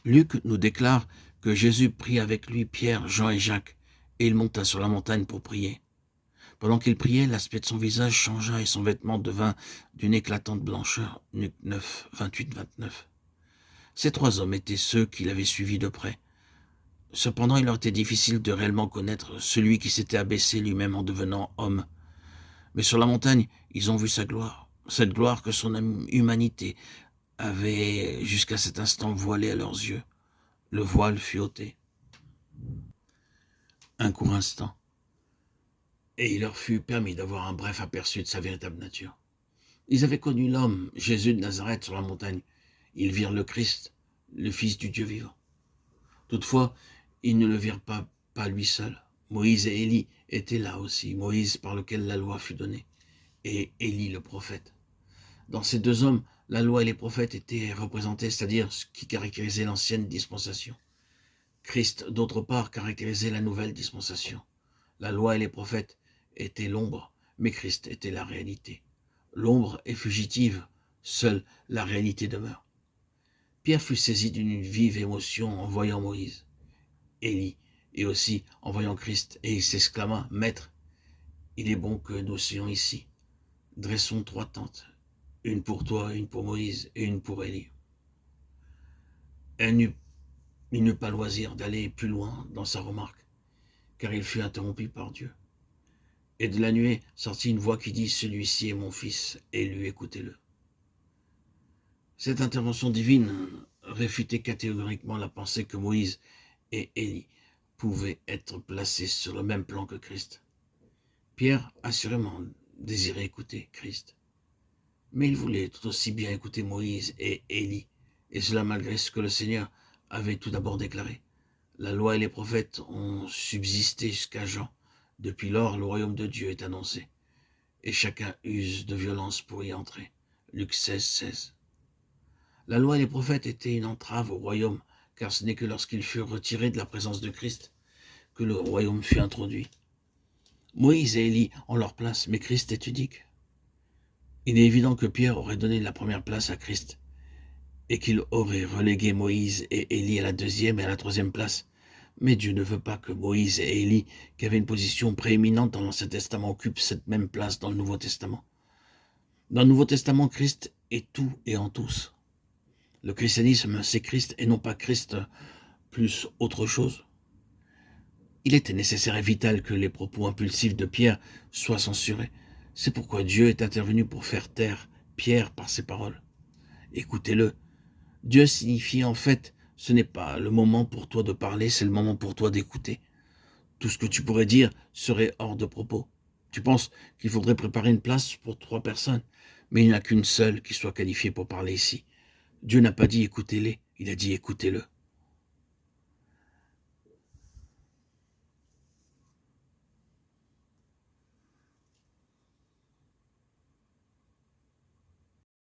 Luc nous déclare que Jésus prit avec lui Pierre, Jean et Jacques, et il monta sur la montagne pour prier. Pendant qu'il priait, l'aspect de son visage changea et son vêtement devint d'une éclatante blancheur. Luc 9, 28-29. Ces trois hommes étaient ceux qui l'avaient suivi de près. Cependant, il leur était difficile de réellement connaître celui qui s'était abaissé lui-même en devenant homme. Mais sur la montagne, ils ont vu sa gloire, cette gloire que son humanité avait jusqu'à cet instant voilée à leurs yeux. Le voile fut ôté. Un court instant, et il leur fut permis d'avoir un bref aperçu de sa véritable nature. Ils avaient connu l'homme, Jésus de Nazareth, sur la montagne. Ils virent le Christ, le Fils du Dieu vivant. Toutefois, ils ne le virent pas lui seul. Moïse et Élie étaient là aussi, Moïse par lequel la loi fut donnée, et Élie le prophète. Dans ces deux hommes, la loi et les prophètes étaient représentés, c'est-à-dire ce qui caractérisait l'ancienne dispensation. Christ, d'autre part, caractérisait la nouvelle dispensation. La loi et les prophètes étaient l'ombre, mais Christ était la réalité. L'ombre est fugitive, seule la réalité demeure. Pierre fut saisi d'une vive émotion en voyant Moïse, Élie, et aussi en voyant Christ, et il s'exclama, « Maître, il est bon que nous soyons ici. Dressons trois tentes, une pour toi, une pour Moïse et une pour Élie. » Il n'eut pas loisir d'aller plus loin dans sa remarque, car il fut interrompu par Dieu. Et de la nuée sortit une voix qui dit, « Celui-ci est mon fils, élu, écoutez-le. » Cette intervention divine réfutait catégoriquement la pensée que Moïse et Élie pouvaient être placés sur le même plan que Christ. Pierre assurément désirait écouter Christ, mais il voulait tout aussi bien écouter Moïse et Élie, et cela malgré ce que le Seigneur avait tout d'abord déclaré. La loi et les prophètes ont subsisté jusqu'à Jean. Depuis lors, le royaume de Dieu est annoncé, et chacun use de violence pour y entrer. Luc 16, 16. La loi et les prophètes étaient une entrave au royaume, car ce n'est que lorsqu'ils furent retirés de la présence de Christ que le royaume fut introduit. Moïse et Élie ont leur place, mais Christ est unique. Il est évident que Pierre aurait donné la première place à Christ, et qu'il aurait relégué Moïse et Élie à la deuxième et à la troisième place. Mais Dieu ne veut pas que Moïse et Élie, qui avaient une position prééminente dans l'Ancien Testament, occupent cette même place dans le Nouveau Testament. Dans le Nouveau Testament, Christ est tout et en tous. Le christianisme, c'est Christ et non pas Christ plus autre chose. Il était nécessaire et vital que les propos impulsifs de Pierre soient censurés. C'est pourquoi Dieu est intervenu pour faire taire Pierre par ses paroles. Écoutez-le. Dieu signifie en fait, ce n'est pas le moment pour toi de parler, c'est le moment pour toi d'écouter. Tout ce que tu pourrais dire serait hors de propos. Tu penses qu'il faudrait préparer une place pour 3 personnes, mais il n'y en a qu'une seule qui soit qualifiée pour parler ici. Dieu n'a pas dit écoutez-les, il a dit écoutez-le.